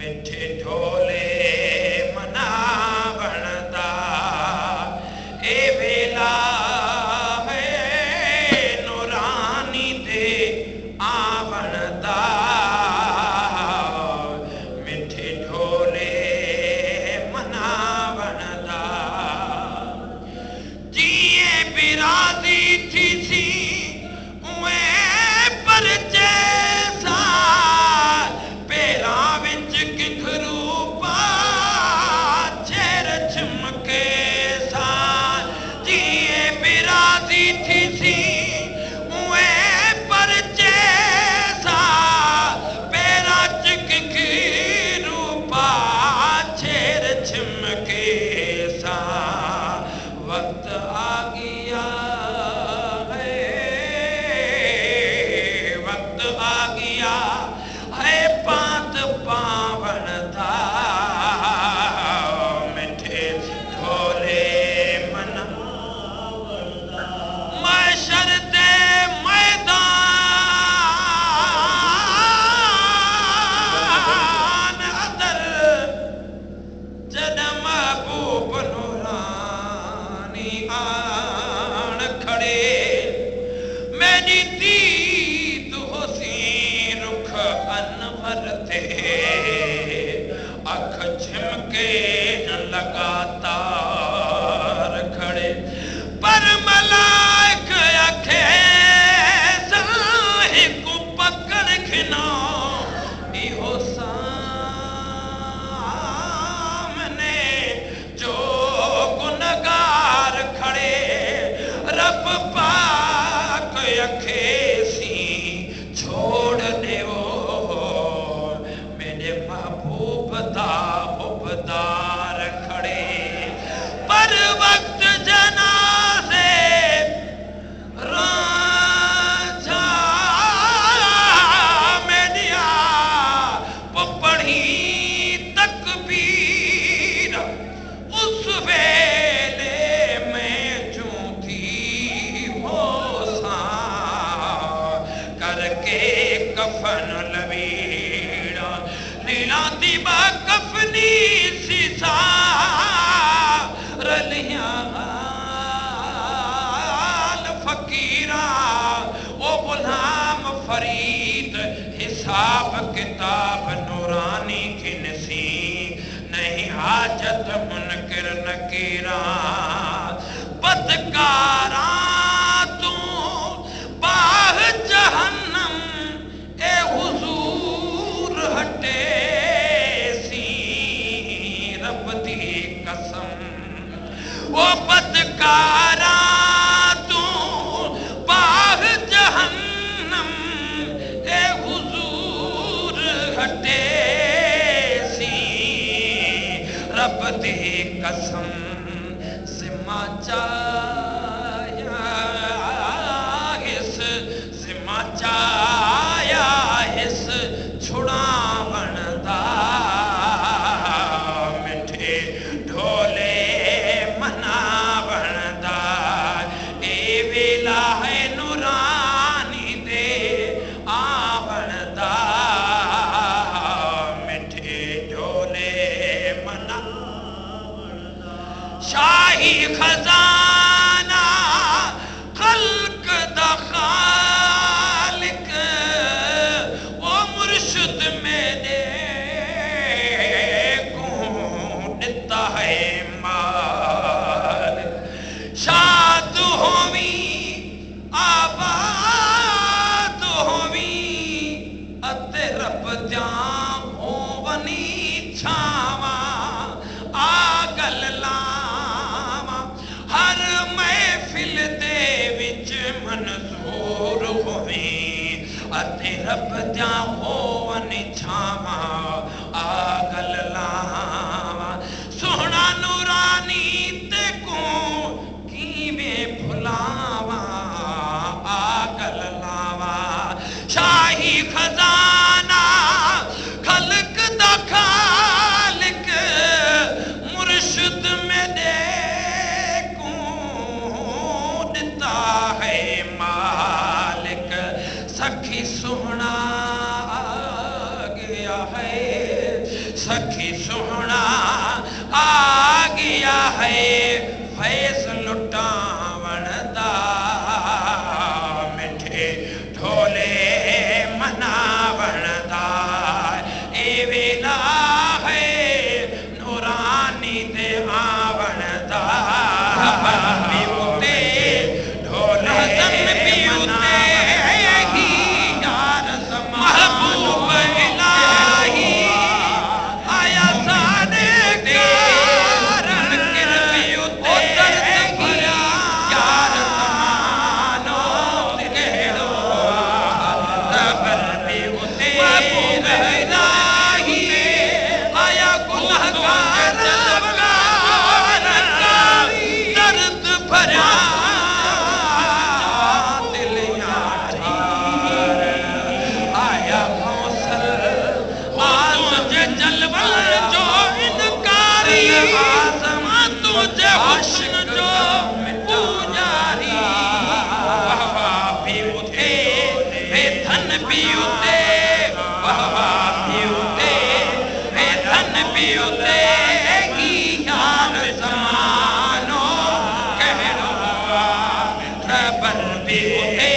मिठे ढोले मनावण दा ए वेला है नूरानी दे आवण दा मिठे ढोले मनावण दा जिए बिरादी थी सी उए पर जैसा पेरा विच किखरू पाछेर चमके सा जिए बिरादी थी सी उए पर जैसा पेरा च किखरू पाछेर चमके सा वक्त आ गया पात पावन दा मिठे ढोले मनावण दा महशर दे मैदान अंदर जद महबूब नूरानी आन खड़े मेरी दीद हुसीन रुख अनवर थे अख झिमके लगातार खड़े पर मलाइक अखे साहिब पकड़ खिनो इहो सामने जो गुनगार खड़े रब पाक अखे सी छोड़ देवो मेरे महबूब दा हुबदार खड़े पर वक्त जनाज़े राजा मेडिया पढ़ी तकबीर उस वेले में चूंथी हो सा करके कफन लवीड़ा नीलांदी बा कफनी सीसा रलियां फकीरा ओ गुलाम फरीद हिसाब किताब नूरानी की नसी नहीं हाजत मुनकिर नकीरा बदकारा तू बाह जहन्नम ए हुजूर हटे सी रब दी कसम ओ बदकारा तू बाह जहन्नम ए हुजूर हटे सी रब दी कसम जिम्मा चाया हिस जिम्मा चाया हिस छुड़ावण दा मिठे ढोले मनावण दा ए वेला है नूरानी दे आवण दा मिठे ढोले मनावण दा शाही खजाना खल्क दा खालिक वो मुर्शिद मेरे को दिता है मालिक शाद होवी आबाद होवी अते रब दियां होवनी छावा आगल लावा हर महफिल दे विच मंजूर होवी अते रब दियां होवनी छावा आगल लावा सोहना नूरानी ते को कीवें भुलावा आगल लावा शाही खजाना खल्क दा खालिक मुर्शिद मेरे को दिता है मालिक सखी सोहना سکھی سونا آ گیا ہے فیض لٹاون دا مٹھے ڈھولے مناون دا اے ویلا ہے نورانی دے آون دا پیوتے ڈھولے پیوتے یار محبوب الہی آیا سانے کارن پیوتے یار زمانو کہڑو ربر پیوتے محبوب الہی آیا گنہگار درد بھرا دل یار آیا موصل تجھے جلوہ جو انکاری تجھے حسن جو پوجاری واہ واہ پیوتے بے دھن پیوتے واہ واہ پیوتے بے دھن پیوتے کی یار زمانو کہڑو ربر پیوتے